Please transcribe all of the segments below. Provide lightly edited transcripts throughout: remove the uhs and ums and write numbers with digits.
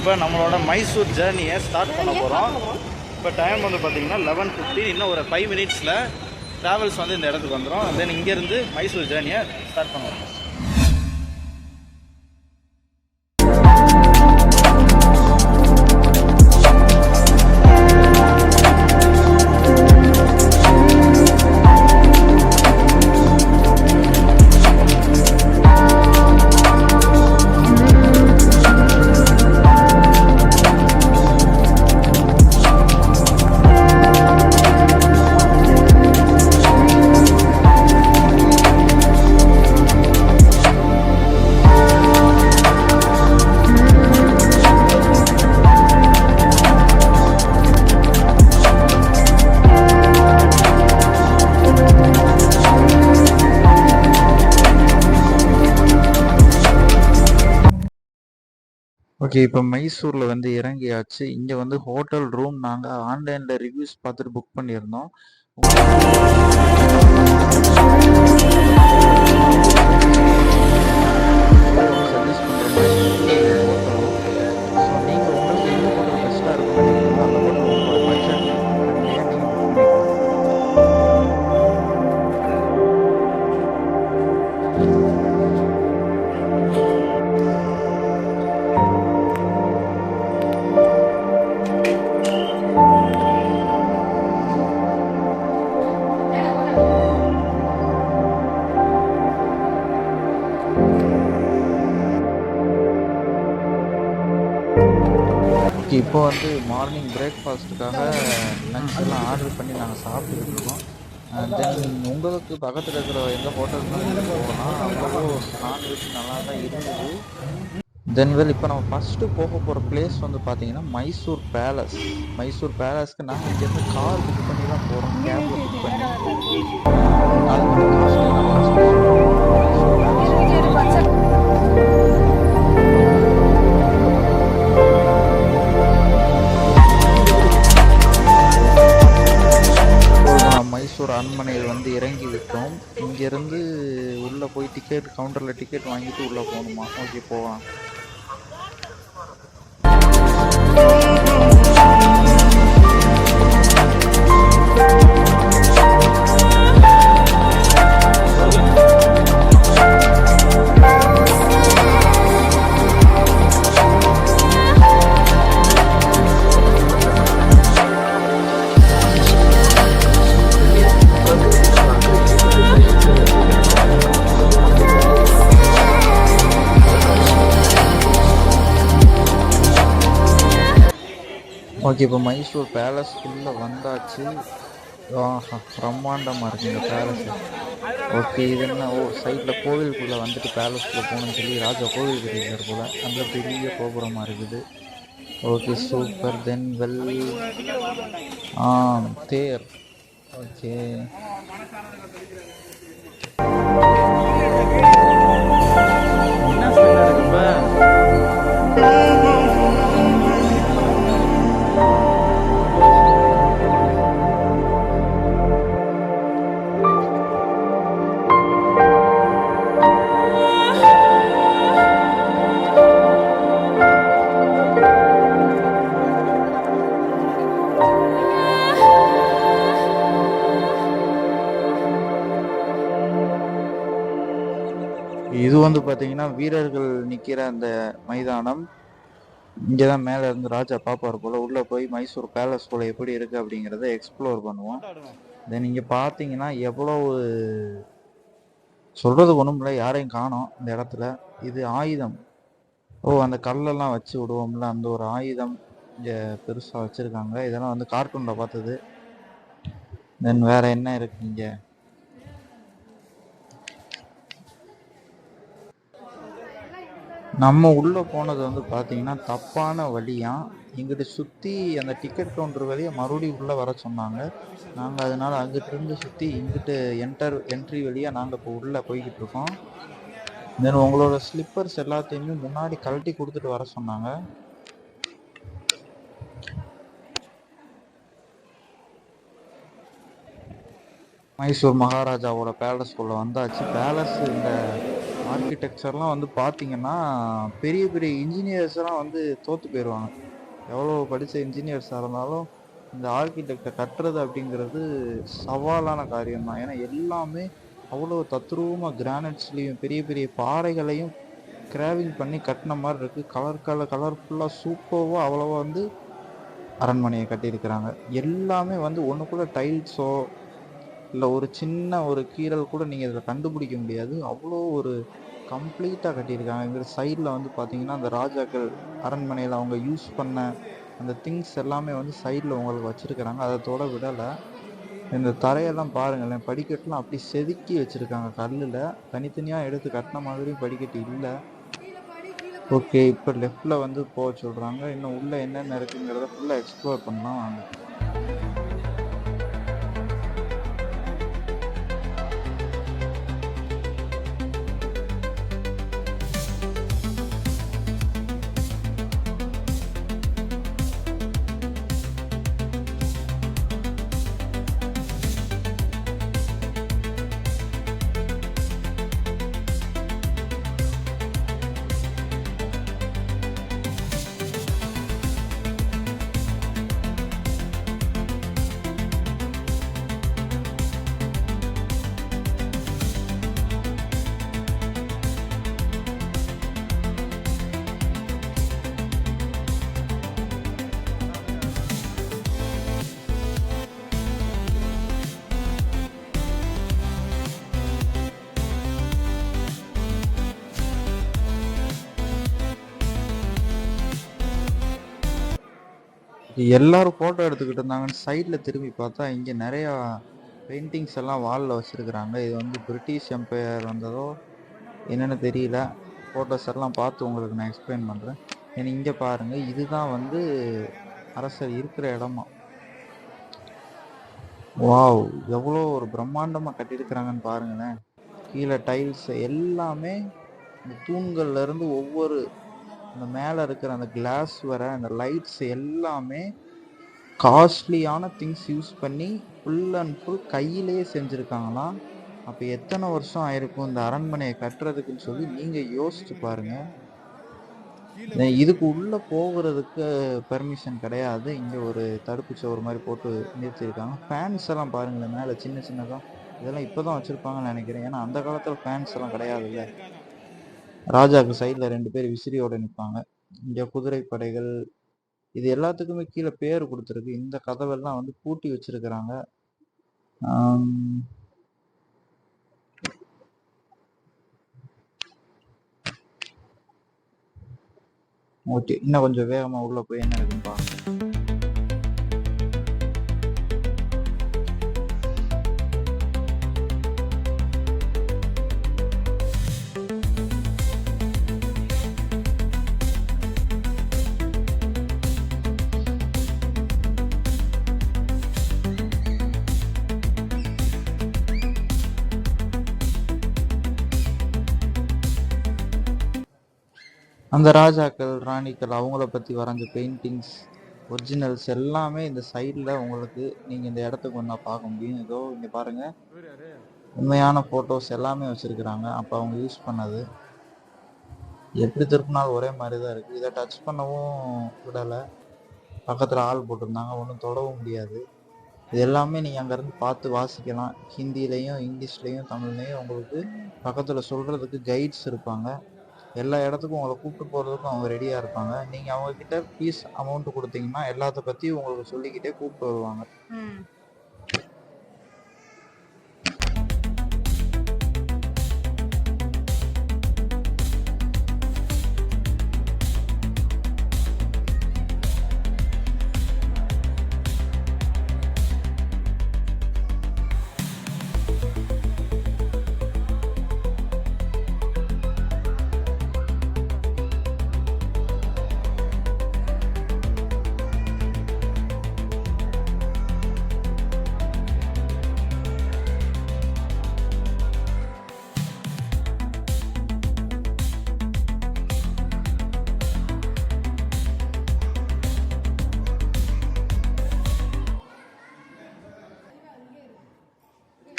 இப்போ நம்மளோட மைசூர் ஜேர்னியை ஸ்டார்ட் பண்ண போகிறோம். இப்போ டைம் வந்து பார்த்திங்கன்னா 11:15. இன்னும் ஒரு 5 மினிட்ஸில் ட்ராவல்ஸ் வந்து இந்த இடத்துக்கு வந்துடும். தென் இங்கேருந்து மைசூர் ஜேர்னியை ஸ்டார்ட் பண்ணுவோம். ஓகே, இப்போ மைசூரில் வந்து இறங்கியாச்சு. இங்கே வந்து ஹோட்டல் ரூம் நாங்கள் ஆன்லைனில் ரிவ்யூஸ் பார்த்துட்டு புக் பண்ணியிருந்தோம். சஜஸ்ட் பண்ணுற மாதிரி ஹோட்டல். ஸோ நீங்கள் உங்களுக்கு எந்த ஹோட்டல் பெஸ்ட்டாக இருக்கும் அந்த ஹோட்டல் உங்களோட பட்ஜெட் நீங்கள் புக் பண்ணிக்கலாம். இப்போ வந்து மார்னிங் பிரேக்ஃபாஸ்ட்டுக்காக லஞ்ச் எல்லாம் ஆர்டர் பண்ணி நாங்கள் சாப்பிட்டுக்கிட்டு இருக்கோம். தென் உங்களுக்கு பக்கத்தில் இருக்கிற எந்த ஹோட்டல்னாலும் போகலாம். அவ்வளோ நான்வெஜ் நல்லா தான் இருந்தது. தென் இப்போ நம்ம ஃபஸ்ட்டு போக போகிற பிளேஸ் வந்து பார்த்தீங்கன்னா மைசூர் பேலஸ். மைசூர் பேலஸ்க்கு நாங்கள் இங்கேருந்து கார் புக் பண்ணி தான் போகிறோம், கேபில் புக் பண்ணி. அது கொஞ்சம் காஸ்ட்லி. மைசூர் அரண்மனையில் வந்து இறங்கி விட்டோம். இங்கேருந்து உள்ளே போய் டிக்கெட் கவுண்டரில் டிக்கெட் வாங்கிட்டு உள்ளே போகணுமா? ஓகே, போகலாம். ஓகே, இப்போ மைசூர் பேலஸ்க்குள்ளே வந்தாச்சு. பிரம்மாண்டமாக இருக்குது இந்த பேலஸு. ஓகே, இது என்ன சைடில் கோவிலுக்குள்ளே வந்துட்டு பேலஸ்க்குள்ளே போகணும்னு சொல்லி ராஜா கோவில் கட்டியிருக்கார் போல். அந்த பெரிய கோபுரமாக இருக்குது. Okay, super. தென் தேர். ஓகே, என்ன ஸ்மெல் இருக்குப்பா? இது வந்து பார்த்தீங்கன்னா வீரர்கள் நிற்கிற அந்த மைதானம். இங்கே தான் மேலே இருந்து ராஜா பாப்பார் போல். உள்ளே போய் மைசூர் பேலஸ் போல் எப்படி இருக்குது அப்படிங்கிறத எக்ஸ்ப்ளோர் பண்ணுவோம். தென் இங்கே பார்த்தீங்கன்னா எவ்வளோ சொல்கிறது ஒன்றும் இல்லை, யாரையும் காணோம் இந்த இடத்துல. இது ஆயுதம். அந்த கல்லெல்லாம் வச்சு விடுவோம்ல, அந்த ஒரு ஆயுதம் இங்கே பெருசாக வச்சுருக்காங்க. இதெல்லாம் வந்து கார்ட்டூனில் பார்த்தது. தென் வேறு என்ன இருக்குது இங்கே? நம்ம உள்ளே போனது வந்து பார்த்தீங்கன்னா தப்பான வழியாக. இங்கிட்டு சுற்றி அந்த டிக்கெட் கவுண்டர் வழியாக மறுபடியும் உள்ளே வர சொன்னாங்க. நாங்கள் அதனால் அங்கிட்டிருந்து சுற்றி இங்கிட்டு என்ட்ரி வழியாக நாங்கள் இப்போ உள்ளே போய்கிட்டு இருக்கோம். தென் உங்களோட ஸ்லிப்பர்ஸ் எல்லாத்தையுமே முன்னாடி கழட்டி கொடுத்துட்டு வர சொன்னாங்க. மைசூர் மகாராஜாவோட பேலஸ்குள்ளே வந்தாச்சு. பேலஸ் இந்த ஆர்க்கிடெக்சர்லாம் வந்து பார்த்தீங்கன்னா, பெரிய பெரிய இன்ஜினியர்ஸ்லாம் வந்து தோத்து போயிருவாங்க. எவ்வளோ படிச்ச இன்ஜினியர்ஸா இருந்தாலும், இந்த ஆர்க்கிடெக்ட்ட கட்டுறது அப்படிங்கிறது சவாலான காரியம் தான். ஏன்னா எல்லாமே அவ்வளோ தத்ரூவமா கிரானைட்ஸ்லயும், பெரிய பெரிய பாறைகளையும் கிராவிங் பண்ணி கட்டுன மாரி இருக்கு. கலர்ஃபுல்லா சூப்பர்வா அவ்வளவா வந்து அரண்மனைய கட்டியிருக்கிறாங்க. எல்லாமே வந்து ஒண்ணுக்குள்ள டைல்ஸோ, இல்ல ஒரு சின்ன ஒரு கீறல் கூட நீங்க இதுல கண்டுபிடிக்க முடியாது. அவ்வளோ ஒரு கம்ப்ளீட்டா கட்டியிருக்காங்க. இங்க சைடுல வந்து பார்த்தீங்கன்னா, அந்த ராஜாக்கள் அரண்மனையில அவங்க யூஸ் பண்ண அந்த திங்ஸ் எல்லாமே வந்து சைடுல உங்களுக்கு வச்சிருக்கிறாங்க. அத தொட விடல. இந்த தரையெல்லாம் பாருங்களேன், படிக்கட்டுலாம் அப்படி செதுக்கி வச்சிருக்காங்க கல்லுல. தனித்தனியா எடுத்து கட்டுன மாதிரியும் படிக்கட்டு இல்ல. ஓகே. இப்ப லெஃப்ட்ல வந்து போக சொல்றாங்க. இன்னும் உள்ள என்னென்ன இருக்குங்கிறத ஃபுல்லா எக்ஸ்ப்ளோர் பண்ணலாம் வாங்க. எல்லாரும் ஃபோட்டோ எடுத்துக்கிட்டு இருந்தாங்கன்னு சைடுல திரும்பி பார்த்தா, இங்க நெறையா பெயிண்டிங்ஸ் எல்லாம் வால்ல வச்சிருக்கிறாங்க. இது வந்து பிரிட்டிஷ் எம்பையர் வந்ததோ என்னன்னு தெரியல. ஃபோட்டோஸ் எல்லாம் பார்த்து உங்களுக்கு நான் எக்ஸ்பிளைன் பண்றேன். ஏன்னா இங்க பாருங்க, இதுதான் வந்து அரசர் இருக்கிற இடமா. வாவ்! எவ்வளோ ஒரு பிரம்மாண்டமா கட்டியிருக்கிறாங்கன்னு பாருங்களேன். கீழ டைல்ஸ் எல்லாமே இந்த தூண்கள்ல இருந்து ஒவ்வொரு அந்த மேல இருக்கிற அந்த கிளாஸ் வர அந்த லைட்ஸ் எல்லாமே காஸ்ட்லியான திங்ஸ் யூஸ் பண்ணி ஃபுல் அண்ட் ஃபுல் கையிலேயே செஞ்சுருக்காங்களாம். அப்போ எத்தனை வருஷம் ஆயிருக்கும் இந்த அரண்மனையை கட்டுறதுக்குன்னு சொல்லி நீங்கள் யோசிச்சு பாருங்க. இதுக்கு உள்ள போகிறதுக்கு பெர்மிஷன் கிடையாது. இங்க ஒரு தடுப்பு சுவர் மாதிரி போட்டு நிறுத்தியிருக்காங்க. ஃபேன்ஸ் எல்லாம் பாருங்களேன், மேலே சின்ன சின்னதா இதெல்லாம் இப்போதான் வச்சிருப்பாங்கன்னு நினைக்கிறேன். ஏன்னா அந்த காலத்துல ஃபேன்ஸ் எல்லாம் கிடையாதுல்ல. ராஜாக்கு சைட்ல 2 பேர் விசிறியோட நிற்பாங்க. இங்க குதிரை படைகள் இது எல்லாத்துக்குமே கீழே பேர் கொடுத்துருக்கு. இந்த கதவெல்லாம் வந்து பூட்டி வச்சிருக்கிறாங்க. ஓகே, இன்னும் கொஞ்சம் வேகமா உள்ள போய் என்ன இருக்குன்னு பாருங்க. அந்த ராஜாக்கள் ராணிக்கள் அவங்கள பற்றி வரைஞ்ச பெயிண்டிங்ஸ் ஒரிஜினல்ஸ் எல்லாமே இந்த சைடில் உங்களுக்கு நீங்கள் இந்த இடத்துக்கு ஒன்றா பார்க்க முடியும். ஏதோ இங்கே பாருங்கள், உண்மையான ஃபோட்டோஸ் எல்லாமே வச்சுருக்குறாங்க. அப்போ அவங்க யூஸ் பண்ணது எப்படி திருப்பினாலும் ஒரே மாதிரி தான் இருக்குது. இதை டச் பண்ணவும் விடலை. பக்கத்தில் ஆள் போட்டிருந்தாங்க, ஒன்றும் தொடவும் முடியாது. இது எல்லாமே நீங்கள் அங்கேருந்து பார்த்து வாசிக்கலாம். ஹிந்திலையும் இங்கிலீஷ்லேயும் தமிழ்லையும் உங்களுக்கு பக்கத்தில் சொல்கிறதுக்கு கைட்ஸ் இருப்பாங்க. எல்லா இடத்துக்கும் உங்களை கூப்பிட்டு போகிறதுக்கும் அவங்க ரெடியாக இருப்பாங்க. நீங்கள் அவங்கக்கிட்ட ஃபீஸ் அமௌண்ட்டு கொடுத்தீங்கன்னா எல்லாத்த பற்றியும் உங்களுக்கு சொல்லிக்கிட்டே கூப்பிட்டு வருவாங்க.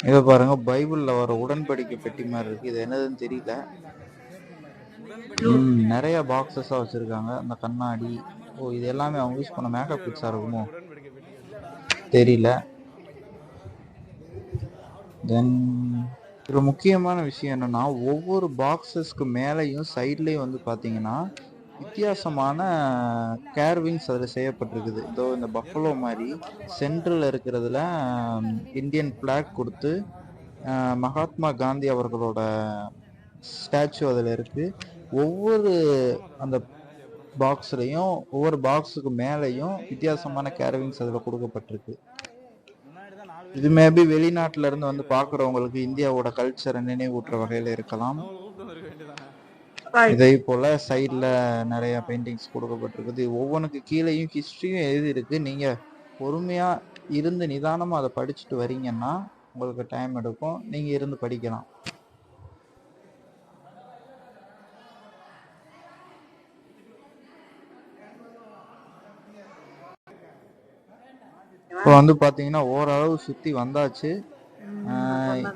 இதை பாருங்க, பைபிள்ல வர உடன்படிக்கை பெட்டி மாதிரி இருக்கு. இது என்னதுன்னு தெரியல. நிறைய பாக்ஸஸா வச்சிருக்காங்க. அந்த கண்ணாடி, ஓ இது எல்லாமே அவங்க யூஸ் பண்ண மேக்கப் கிட்ஸா இருக்குமோ தெரியல. தென் இதுல முக்கியமான விஷயம் என்னன்னா, ஒவ்வொரு பாக்ஸஸ்க்கு மேலையும் சைட்லயும் வந்து பாத்தீங்கன்னா வித்தியாசமான கேர்விங்ஸ் அதில் செய்யப்பட்டிருக்குது. இதோ இந்த பஃபலோ மாதிரி சென்ட்ரல் இருக்கிறதுல இந்தியன் பிளாக் கொடுத்து மகாத்மா காந்தி அவர்களோட ஸ்டாச்சு அதில் இருக்கு. ஒவ்வொரு அந்த பாக்ஸ்லையும் ஒவ்வொரு பாக்ஸுக்கு மேலேயும் வித்தியாசமான கேர்விங்ஸ் அதில் கொடுக்கப்பட்டிருக்கு. இது மேபி வெளிநாட்டுல இருந்து வந்து பாக்குறவங்களுக்கு இந்தியாவோட கல்ச்சரை நினைவூட்டுற வகையில இருக்கலாம். இதே போல சைட்ல நிறைய பெயிண்டிங்ஸ் கொடுக்கப்பட்டிருக்குது. ஒவ்வொன்றுக்கு கீழேயும் ஹிஸ்டரியும் எழுதி இருக்கு. நீங்க பொறுமையா இருந்து நிதானமா அதை படிச்சுட்டு வரீங்கன்னா உங்களுக்கு டைம் எடுக்கும், நீங்க இருந்து படிக்கலாம். இப்போ வந்து பாத்தீங்கன்னா ஓரளவு சுத்தி வந்தாச்சு.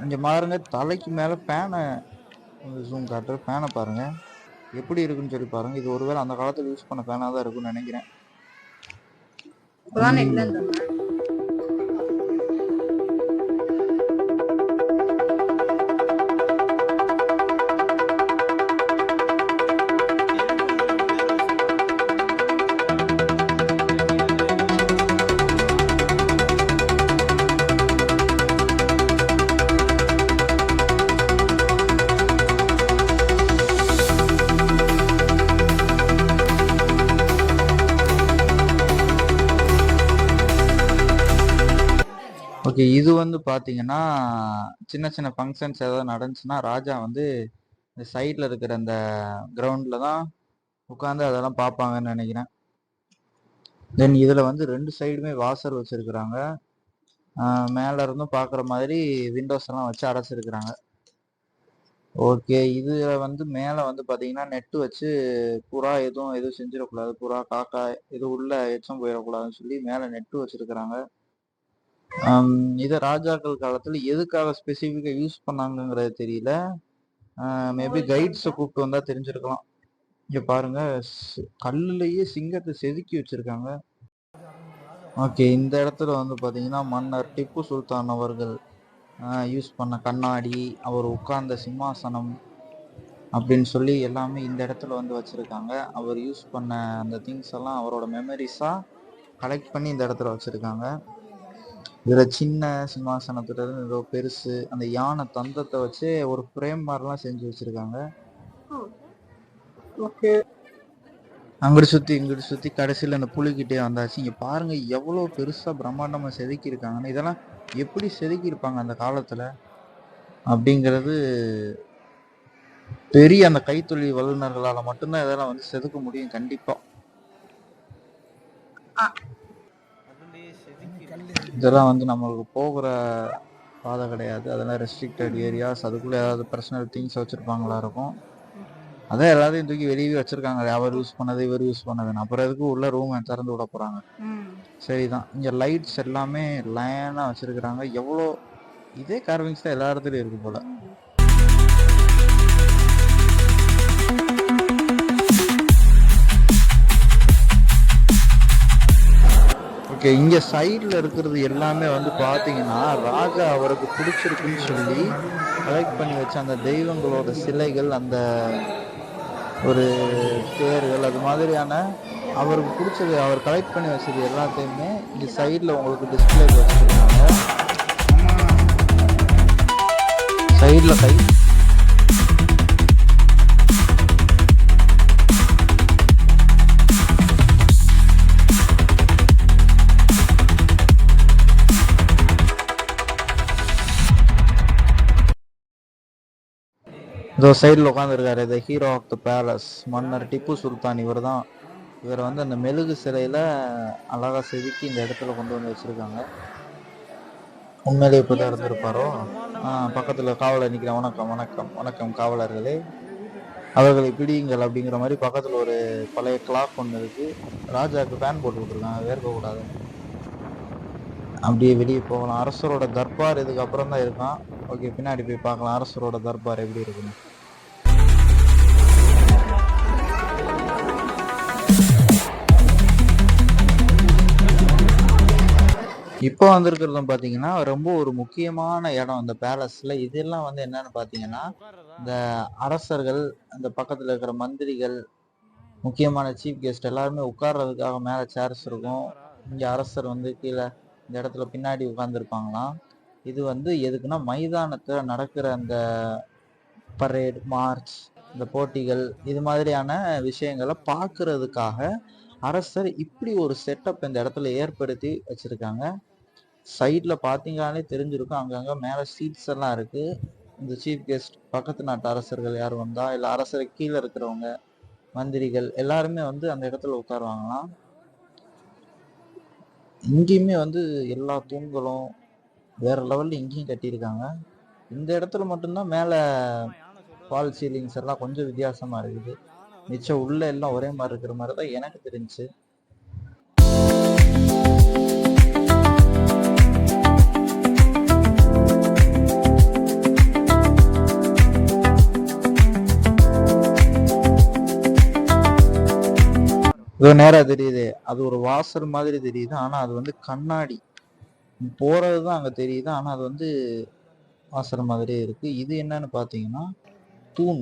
இங்க பாருங்க, தலைக்கு மேல ஃபேனை ஜூம் காட்டுற ஃபேனை பாருங்க எப்படி இருக்குன்னு சொல்லி பாருங்க. இது ஒருவேளை அந்த காலத்துல யூஸ் பண்ண ஃபேனா தான் இருக்கும்னு நினைக்கிறேன். ஓகே, இது வந்து பார்த்தீங்கன்னா சின்ன சின்ன ஃபங்க்ஷன்ஸ் ஏதாவது நடந்துச்சுன்னா ராஜா வந்து இந்த சைடில் இருக்கிற அந்த கிரவுண்டில் தான் உட்காந்து அதெல்லாம் பார்ப்பாங்கன்னு நினைக்கிறேன். தென் இதில் வந்து 2 சைடுமே வாசர் வச்சுருக்குறாங்க. மேலே இருந்தும் பார்க்குற மாதிரி விண்டோஸ் எல்லாம் வச்சு அடைச்சிருக்கிறாங்க. ஓகே, இதில் வந்து மேலே வந்து பார்த்தீங்கன்னா நெட்டு வச்சு புறா எதுவும் செஞ்சிடக்கூடாது, புறா காக்கா எதுவும் உள்ள எச்சம் போயிடக்கூடாதுன்னு சொல்லி மேலே நெட்டு வச்சுருக்குறாங்க. இதை ராஜாக்கள் காலத்துல எதுக்காக ஸ்பெசிஃபிக்கா யூஸ் பண்ணாங்கங்கிறது தெரியல. மேபி கைட்ஸை கூப்பிட்டு வந்தா தெரிஞ்சிருக்கலாம். இங்க பாருங்க, கல்லுலயே சிங்கத்தை செதுக்கி வச்சிருக்காங்க. ஓகே, இந்த இடத்துல வந்து பாத்தீங்கன்னா மன்னர் டிப்பு சுல்தான் அவர்கள் யூஸ் பண்ண கண்ணாடி, அவர் உட்கார்ந்த சிம்மாசனம் அப்படின்னு சொல்லி எல்லாமே இந்த இடத்துல வந்து வச்சிருக்காங்க. அவர் யூஸ் பண்ண அந்த திங்ஸ் எல்லாம் அவரோட மெமரிஸா கலெக்ட் பண்ணி இந்த இடத்துல வச்சிருக்காங்க. இதுல சின்ன சிம்மாசனத்துல இருந்து ஏதோ பெருசு, அந்த யானை தந்தத்தை வச்சு ஒரு ஃப்ரேம் மாதிரிலாம் செஞ்சு வச்சிருக்காங்க. ஓகே, இங்கிட்டு சுத்தி கடைசியில அந்த புலிகிட்டே வந்தாச்சு. இங்க பாருங்க எவ்வளவு பெருசா பிரம்மாண்டமா செதுக்கி இருக்காங்கன்னு. இதெல்லாம் எப்படி செதுக்கி இருப்பாங்க அந்த காலத்துல அப்படிங்கிறது பெரிய அந்த கைத்தொழில் வல்லுநர்களால மட்டும்தான் இதெல்லாம் வந்து செதுக்க முடியும் கண்டிப்பா. இதெல்லாம் வந்து நம்மளுக்கு போகிற பாதை கிடையாது, அதெல்லாம் ரெஸ்ட்ரிக்டட் ஏரியாஸ். அதுக்குள்ள ஏதாவது பர்சனல் திங்ஸ் வச்சிருப்பாங்களா இருக்கும். அதான் எல்லாத்தையும் தூக்கி வெளியே வச்சிருக்காங்க, அவர் யூஸ் பண்ணது இவர் யூஸ் பண்ணதுன்னு. அப்புறம் எதுக்கு உள்ள ரூம் திறந்து விட போறாங்க? சரிதான். இங்க லைட்ஸ் எல்லாமே லைனா வச்சிருக்கிறாங்க. எவ்வளோ இதே கார்விங்ஸ் தான் எல்லா இடத்துலயும் இருக்கு போல. ஓகே, இங்க சைட்ல இருக்கிறது எல்லாமே வந்து பாத்தீங்கன்னா ராஜா அவருக்கு பிடிச்சிருக்குன்னு சொல்லி கலெக்ட் பண்ணி வச்ச அந்த தெய்வங்களோட சிலைகள், அந்த ஒரு தேர்கள், அது மாதிரியான அவருக்கு பிடிச்சது அவர் கலெக்ட் பண்ணி வச்சது எல்லாத்தையுமே இங்க சைட்ல உங்களுக்கு டிஸ்பிளே வச்சிருக்காங்க. சைட்ல இதோ சைடில் உட்காந்துருக்காரு the hero of the palace, மன்னர் டிப்பு சுல்தான். இவரை வந்து அந்த மெழுகு சிலையில அழகா செதுக்கி இந்த இடத்துல கொண்டு வந்து வச்சிருக்காங்க. உண்மையிலே இப்பதான் இருந்திருப்பாரோ? பக்கத்துல காவலர் நிற்கிறேன். வணக்கம் வணக்கம் வணக்கம் காவலர்களே, அவர்களை பிடியுங்கள் அப்படிங்கிற மாதிரி பக்கத்துல ஒரு பழைய கிளாக் ஒன்று இருக்கு. ராஜாவுக்கு ஃபேன் போட்டு விட்டுருக்காங்க வேர்க்க கூடாது. அப்படியே வெளியே போகலாம். அரசரோட தர்பார் இதுக்கு அப்புறம் தான் இருக்கும். ஓகே, பின்னாடி போய் பார்க்கலாம் அரசரோட தர்பார் எப்படி இருக்குன்னு. இப்போ வந்திருக்கிறதும் பார்த்தீங்கன்னா ரொம்ப ஒரு முக்கியமான இடம் இந்த பேலஸ்ல. இதெல்லாம் வந்து என்னன்னு பார்த்தீங்கன்னா, இந்த அரசர்கள், அந்த பக்கத்துல இருக்கிற மந்திரிகள், முக்கியமான சீஃப் கெஸ்ட் எல்லாருமே உட்கார்றதுக்காக மேல சேர்ஸ் இருக்கும். இங்க அரசர் வந்து கீழே இந்த இடத்துல பின்னாடி உட்கார்ந்துருப்பாங்களாம். இது வந்து எதுக்குன்னா மைதானத்துல நடக்கிற அந்த பரேட், மார்ச், இந்த போட்டிகள் இது மாதிரியான விஷயங்களை பார்க்கறதுக்காக அரசர் இப்படி ஒரு செட்டப் இந்த இடத்துல ஏற்படுத்தி வச்சிருக்காங்க. சைட்ல பார்த்தீங்கன்னாலே தெரிஞ்சிருக்கும், அங்கங்க மேல சீட்ஸ் எல்லாம் இருக்கு. இந்த சீஃப் கெஸ்ட் பக்கத்து நாட்டு அரசர்கள் யார் வந்தா, இல்ல அரசருக்கு கீழே இருக்கிறவங்க, மந்திரிகள் எல்லாருமே வந்து அந்த இடத்துல உட்காருவாங்களாம். இங்கேயுமே வந்து எல்லா தூண்களும் வேற லெவல்ல இங்கேயும் கட்டியிருக்காங்க. இந்த இடத்துல மட்டும்தான் மேல ஃபால் சீலிங்ஸ் எல்லாம் கொஞ்சம் வித்தியாசமா இருக்குது. மிச்சம் உள்ள எல்லாம் ஒரே மாதிரி இருக்கிற மாதிரி தான் எனக்கு தெரிஞ்சு. இதோ நேரா தெரியுது, அது ஒரு வாசல் மாதிரி தெரியுது. ஆனா அது வந்து கண்ணாடி போறதுதான் அங்க தெரியுது. ஆனா அது வந்து வாசல் மாதிரியே இருக்கு. இது என்னன்னு பாத்தீங்கன்னா தூண்.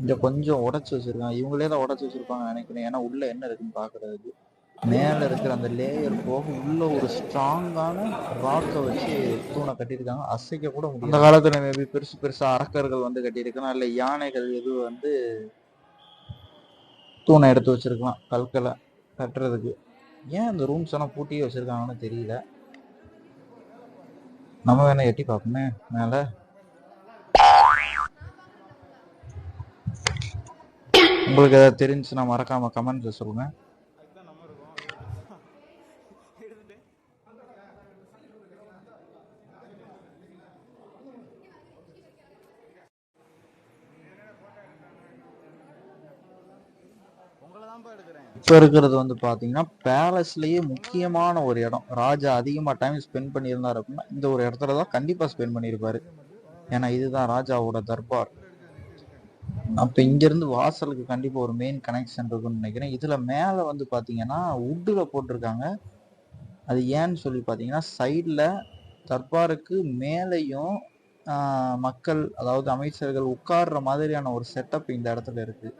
இங்க கொஞ்சம் உடைச்சு வச்சிருக்காங்க. இவங்களே தான் உடைச்சு வச்சிருப்பாங்க நினைக்கிறேன். ஏன்னா உள்ள என்ன இருக்குன்னு பாக்குறதுக்கு. மேல இருக்கிற அந்த லேயர் போக உள்ள ஒரு ஸ்ட்ராங்கான ராக்கை வச்சு தூணை கட்டியிருக்காங்க. அசைக்க கூட முடியும். அந்த காலத்துல மேபி பெருசு பெருசா அரக்கர்கள் வந்து கட்டியிருக்கலாம், இல்ல யானைகள் எதுவும் வந்து தூணை எடுத்து வச்சிருக்கலாம் கற்களை கட்டுறதுக்கு. ஏன் இந்த ரூம்ஸ் எல்லாம் பூட்டியே வச்சிருக்காங்கன்னு தெரியல. நம்ம வேணா எட்டி பார்ப்போமே மேல. உங்களுக்கு ஏதாவது தெரிஞ்சுன்னா மறக்காம கமெண்ட்ல சொல்லுங்க. இப்ப இருக்கிறது வந்து பாத்தீங்கன்னா பேலஸ்லயே முக்கியமான ஒரு இடம். ராஜா அதிகமா டைம் ஸ்பெண்ட் பண்ணியிருந்தாரு அப்படின்னா இந்த ஒரு இடத்துலதான் கண்டிப்பா ஸ்பெண்ட் பண்ணியிருப்பாரு. ஏன்னா இதுதான் ராஜாவோட தர்பார். அப்ப இங்க இருந்து வாசலுக்கு கண்டிப்பா ஒரு மெயின் கனெக்ஷன் இருக்குன்னு நினைக்கிறேன். இதுல மேல வந்து பாத்தீங்கன்னா உட்டுல போட்டிருக்காங்க. அது ஏன்னு சொல்லி பாத்தீங்கன்னா சைட்ல தர்பாருக்கு மேலையும் மக்கள், அதாவது அமைச்சர்கள் உட்கார்ற மாதிரியான ஒரு செட்டப் இந்த இடத்துல இருக்கு.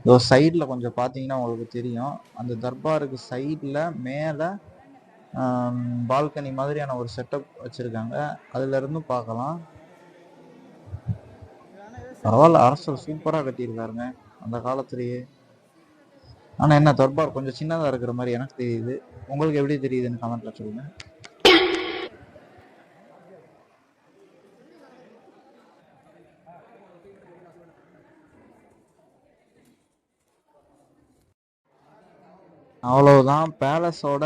இதோ சைடில் கொஞ்சம் பார்த்தீங்கன்னா உங்களுக்கு தெரியும், அந்த தர்பாருக்கு சைடில் மேலே பால்கனி மாதிரியான ஒரு செட்டப் வச்சுருக்காங்க. அதுலேருந்து பார்க்கலாம். பரவாயில்ல, அரசர் சூப்பராக கட்டியிருக்காருங்க அந்த காலத்திலேயே. ஆனால் என்ன தர்பார் கொஞ்சம் சின்னதாக இருக்கிற மாதிரி எனக்கு தெரியுது. உங்களுக்கு எப்படி தெரியுதுன்னு கமெண்ட்ல சொல்லுங்க. அவ்வளவுதான், பேலஸோட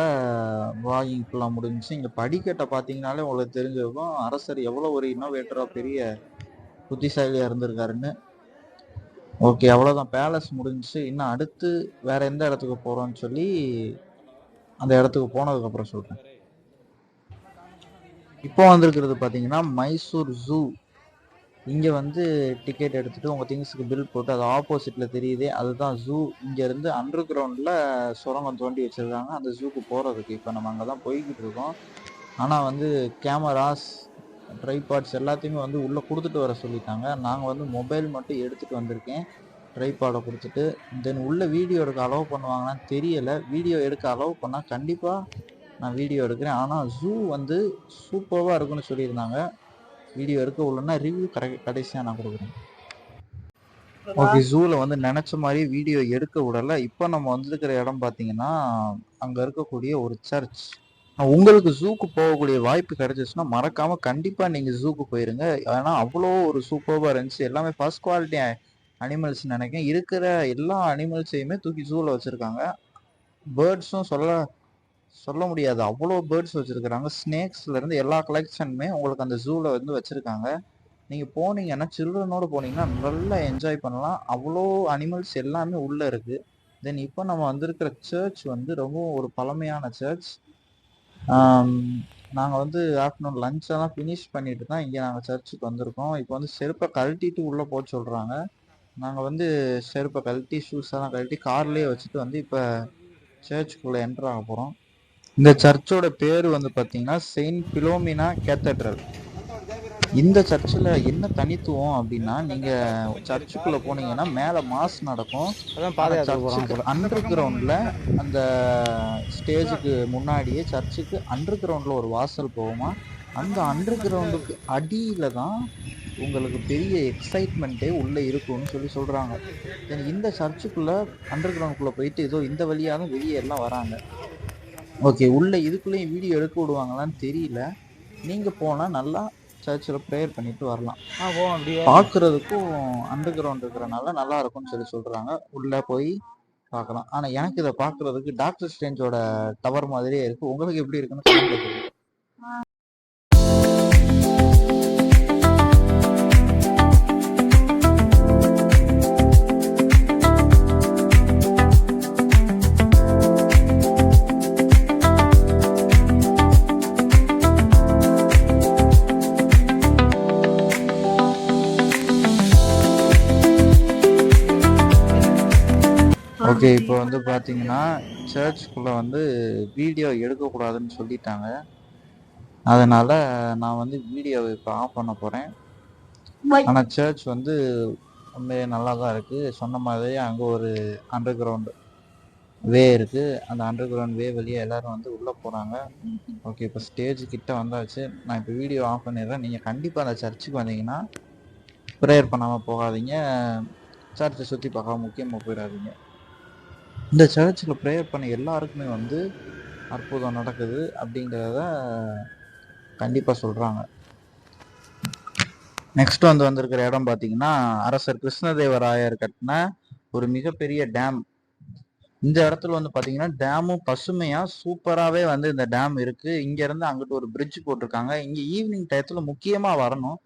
வாகிங் ஃபுல்லாக முடிஞ்சிச்சு. இங்கே படிக்கட்டை பார்த்தீங்கன்னாலே உங்களுக்கு தெரிஞ்சிருக்கும் அரசர் எவ்வளோ ஒரு இன்னோவேட்டராக பெரிய புத்திசாலியாக இருந்திருக்காருன்னு. ஓகே, அவ்வளோதான், பேலஸ் முடிஞ்சிச்சு. இன்னும் அடுத்து வேற எந்த இடத்துக்கு போகிறோம்னு சொல்லி அந்த இடத்துக்கு போனதுக்கப்புறம் சொல்கிறேன். இப்போ வந்திருக்கிறது பார்த்தீங்கன்னா மைசூர் ஜூ. இங்கே வந்து டிக்கெட் எடுத்துகிட்டு உங்கள் திங்ஸுக்கு பில் போட்டு அது ஆப்போசிட்டில் தெரியுது, அதுதான் ஜூ. இங்கேருந்து அண்டர் கிரவுண்டில் சுரங்கம் தோண்டி வச்சுருக்காங்க அந்த ஜூக்கு போகிறதுக்கு. இப்போ நம்ம அங்கே தான் போய்கிட்டு இருக்கோம். ஆனால் வந்து கேமராஸ், ட்ரைபாட்ஸ் எல்லாத்தையுமே வந்து உள்ளே கொடுத்துட்டு வர சொல்லிட்டாங்க. நாங்கள் வந்து மொபைல் மட்டும் எடுத்துகிட்டு வந்திருக்கேன், ட்ரைபாடை கொடுத்துட்டு. தென் உள்ளே வீடியோ எடுக்க அலோவ் பண்ணுவாங்களான்னு தெரியலை. வீடியோ எடுக்க அலோவ் பண்ணால் கண்டிப்பாக நான் வீடியோ எடுக்கிறேன். ஆனால் ஜூ வந்து சூப்பராக இருக்குன்னு சொல்லியிருந்தாங்க. வீடியோ எடுக்க உள்ளனா ரிவ்யூ கடைசியாக நான் கொடுக்குறேன். ஓகே, ஜூவில் வந்து நினச்ச மாதிரி வீடியோ எடுக்க விடலை. இப்போ நம்ம வந்துருக்கிற இடம் பார்த்தீங்கன்னா அங்கே இருக்கக்கூடிய ஒரு சர்ச். உங்களுக்கு ஜூக்கு போகக்கூடிய வாய்ப்பு கிடைச்சிச்சுன்னா மறக்காமல் கண்டிப்பாக நீங்கள் ஜூக்கு போயிருங்க. ஏன்னா அவ்வளோ ஒரு சூப்பராக இருந்துச்சு. எல்லாமே ஃபர்ஸ்ட் குவாலிட்டி அனிமல்ஸ் நினைக்கிறேன். இருக்கிற எல்லா அனிமல்ஸையுமே தூக்கி ஜூவில் வச்சுருக்காங்க. பேர்ட்ஸும் சொல்ல முடியாது, அவ்வளோ பேர்ட்ஸ் வச்சுருக்குறாங்க. ஸ்னேக்ஸ்லேருந்து எல்லா கலெக்ஷனுமே உங்களுக்கு அந்த ஜூவில் வந்து வச்சுருக்காங்க. நீங்கள் போனீங்கன்னா சில்ட்ரனோடு போனீங்கன்னா நல்லா என்ஜாய் பண்ணலாம். அவ்வளோ அனிமல்ஸ் எல்லாமே உள்ளே இருக்குது. தென் இப்போ நம்ம வந்திருக்கிற சர்ச் வந்து ரொம்ப ஒரு பழமையான சர்ச். நாங்கள் வந்து ஆஃப்டர்நூன் லஞ்செல்லாம் ஃபினிஷ் பண்ணிட்டு தான் இங்கே நாங்கள் சர்ச்சுக்கு வந்திருக்கோம். இப்போ வந்து செருப்பை கழட்டிட்டு உள்ளே போக சொல்கிறாங்க. நாங்கள் வந்து செருப்பை கழட்டி ஷூஸ் எல்லாம் கழட்டி கார்லேயே வச்சுட்டு வந்து இப்போ சர்ச்சுக்குள்ளே என்டர் ஆக போகிறோம். இந்த சர்ச்சோட பேர் வந்து பார்த்தீங்கன்னா செயின்ட் பிலோமினா கேத்தட்ரல். இந்த சர்ச்சில் என்ன தனித்துவம் அப்படின்னா, நீங்கள் சர்ச்சுக்குள்ளே போனீங்கன்னா மேலே மாஸ் நடக்கும். சர்ச்சுக்கு அண்டர் கிரவுண்டில் அந்த ஸ்டேஜுக்கு முன்னாடியே சர்ச்சுக்கு அண்டர் கிரவுண்டில் ஒரு வாசல் போகுமா. அந்த அண்டர் கிரவுண்டுக்கு அடியில் தான் உங்களுக்கு பெரிய எக்ஸைட்மெண்ட்டே உள்ளே இருக்கும்னு சொல்கிறாங்க. தென் இந்த சர்ச்சுக்குள்ளே அண்டர் கிரவுண்டுக்குள்ளே போயிட்டு ஏதோ இந்த வழியாக தான் வெளியே எல்லாம் வராங்க. ஓகே, உள்ளே இதுக்குள்ளேயும் வீடியோ எடுக்க விடுவாங்களான்னு தெரியல. நீங்கள் போனால் நல்லா சர்ச்சில் ப்ரேயர் பண்ணிட்டு வரலாம். பார்க்குறதுக்கும் அண்டர் கிரவுண்ட் இருக்கிறனால நல்லா இருக்கும்னு சொல்கிறாங்க. உள்ளே போய் பார்க்கலாம். ஆனால் எனக்கு இதை பார்க்குறதுக்கு டாக்டர் ஸ்ட்ரேஞ்சோட டவர் மாதிரியே இருக்குது. உங்களுக்கு எப்படி இருக்குன்னு சொல்லுங்க. ஓகே, இப்போ வந்து பார்த்தீங்கன்னா சர்ச்சுக்குள்ளே வந்து வீடியோ எடுக்கக்கூடாதுன்னு சொல்லிட்டாங்க. அதனால் நான் வந்து வீடியோவை இப்போ ஆஃப் பண்ண போகிறேன். ஆனால் சர்ச் வந்து உண்மையே நல்லா தான் இருக்குது. சொன்ன மாதிரியே அங்கே ஒரு அண்டர் கிரவுண்ட் வே இருக்குது. அந்த அண்டர் கிரவுண்ட் வே வழியாக எல்லோரும் வந்து உள்ளே போகிறாங்க. ஓகே, இப்போ ஸ்டேஜ் கிட்ட வந்தாச்சு. நான் இப்போ வீடியோ ஆஃப் பண்ணிடுறேன். நீங்கள் கண்டிப்பாக அந்த சர்ச்சுக்கு வந்தீங்கன்னா ப்ரேயர் பண்ணாமல் போகாதீங்க. சர்ச்சை சுற்றி பார்க்காம முக்கியமாக போயிடாதீங்க. இந்த சர்ச்சில் ப்ரேயர் பண்ண எல்லாருக்குமே வந்து அற்புதம் நடக்குது அப்படிங்கிறத கண்டிப்பாக சொல்கிறாங்க. நெக்ஸ்ட் வந்து வந்திருக்கிற இடம் பார்த்தீங்கன்னா அரசர் கிருஷ்ணதேவராயர் கட்டின ஒரு மிகப்பெரிய டேம். இந்த இடத்துல வந்து பார்த்தீங்கன்னா டேமும் பசுமையாக சூப்பராகவே வந்து இந்த டேம் இருக்குது. இங்கேருந்து அங்கிட்டு ஒரு பிரிட்ஜ் போட்டிருக்காங்க. இங்கே ஈவினிங் டயத்தில் முக்கியமாக வரணும்.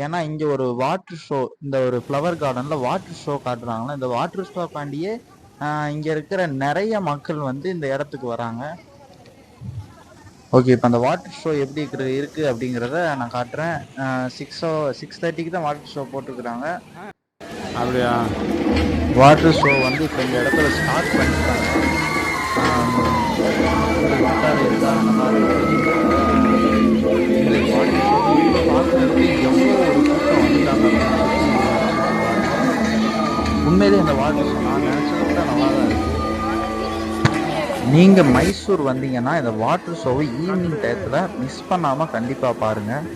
ஏன்னா இங்கே ஒரு வாட்டர் ஷோ, இந்த ஒரு ஃப்ளவர் கார்டனில் வாட்டர் ஷோ காட்டுறாங்களா. இந்த வாட்டர் ஷோ காண்டியே இங்கே இருக்கிற நிறைய மக்கள் வந்து இந்த இடத்துக்கு வராங்க. ஓகே, இப்போ அந்த வாட்டர் ஷோ எப்படி இருக்குது அப்படிங்கிறத நான் காட்டுறேன். 6:30க்கு தான் வாட்டர் ஷோ போட்டிருக்கிறாங்க. அப்படியா? வாட்டர் ஷோ வந்து இப்போ இந்த இடத்துல ஸ்டார்ட் பண்ணிட்டாங்க. உண்மையிலே இந்த வாட்டர் ஷோ நான் நினச்சதை விட நல்லா தான் இருக்குது. நீங்கள் மைசூர் வந்தீங்கன்னா இந்த வாட்டர் ஷோவை ஈவினிங் டயத்தில் மிஸ் பண்ணாமல் கண்டிப்பாக பாருங்கள்.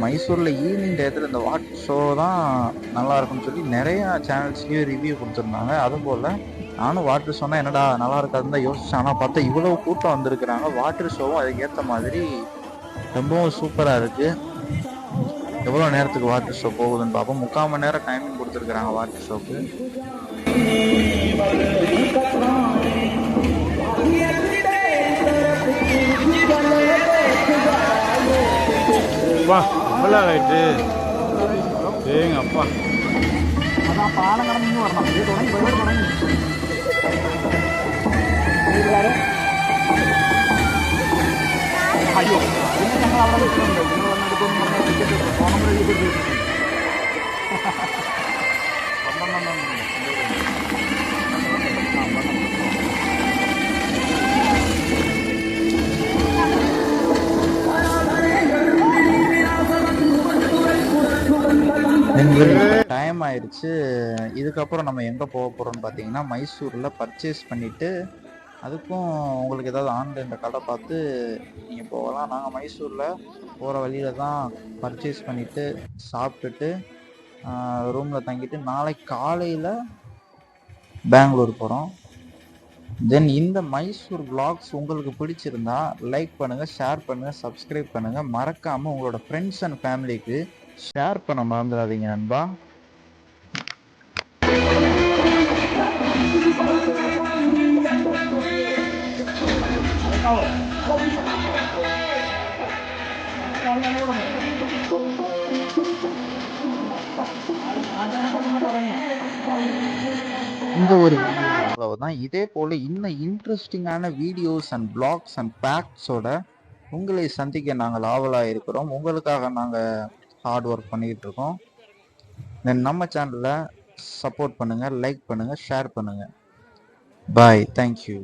மைசூரில் ஈவினிங் டயத்தில் இந்த வாட்டர் ஷோ தான் நல்லா இருக்கும்னு சொல்லி நிறையா சேனல்ஸ்லேயும் ரிவ்யூ கொடுத்துருந்தாங்க. அதுபோல் நானும் வாட்டர் ஷோனால் என்னடா நல்லா இருக்காதுன்னு தான் யோசிச்சேன். ஆனால் பார்த்தா இவ்வளோ கூட்டம் வந்திருக்கிறாங்க. வாட்டர் ஷோவும் அதுக்கேற்ற மாதிரி ரொம்பவும் சூப்பராக இருக்குது. எவ்வளோ நேரத்துக்கு வாட்டர் ஷோ போகுதுன்னு பார்ப்போம். 3/4 மணி நேரம் டைமிங் கொடுத்துருக்குறாங்க வாட்டர் ஷோக்கு. அப்பா ரைட்டு ஏங்க அப்பா அதான் பாலம் கடந்து வரணும். இது தொடங்கி தொடங்கி ஐயோ പിന്നെ ഞങ്ങൾ അവിടെ നിൽക്കുന്നുണ്ട്. നിങ്ങൾ വന്നെടുക്കൊന്നും പറഞ്ഞാൽ ടിക്കറ്റ് ഫോണം വഴി കൊടുത്തിട്ടുണ്ട്. டைம் ஆயிடுச்சு. இதுக்கப்புறம் நம்ம எங்கே போக போகிறோம்னு பார்த்தீங்கன்னா மைசூரில் பர்ச்சேஸ் பண்ணிவிட்டு அதுக்கும் உங்களுக்கு ஏதாவது ஆன்லைனில் கடை பார்த்து நீங்கள் போகலாம். நாங்கள் மைசூரில் போகிற வழியில் தான் பர்ச்சேஸ் பண்ணிவிட்டு சாப்பிட்டுட்டு ரூமில் தங்கிட்டு நாளைக்கு காலையில் பெங்களூர் போகிறோம். தென் இந்த மைசூர் vlogs உங்களுக்கு பிடிச்சிருந்தா லைக் பண்ணுங்கள், ஷேர் பண்ணுங்கள், சப்ஸ்கிரைப் பண்ணுங்கள். மறக்காமல் உங்களோட ஃப்ரெண்ட்ஸ் அண்ட் ஃபேமிலிக்கு ஷேர் பண்ண மறந்துடாதீங்க நண்பா. இந்த ஒரு உங்களுக்காக தான். இதே போல் இன்னும் இன்ட்ரெஸ்டிங்கான வீடியோஸ் அண்ட் பிளாக்ஸ் அண்ட் ஃபேக்ட்ஸோட உங்களை சந்திக்க நாங்கள் ஆவலாக இருக்கிறோம். உங்களுக்காக நாங்கள் ஹார்ட் ஒர்க் பண்ணிக்கிட்டு இருக்கோம். தென் நம்ம சேனலை சப்போர்ட் பண்ணுங்கள், லைக் பண்ணுங்கள், ஷேர் பண்ணுங்கள். பாய், தேங்க்யூ.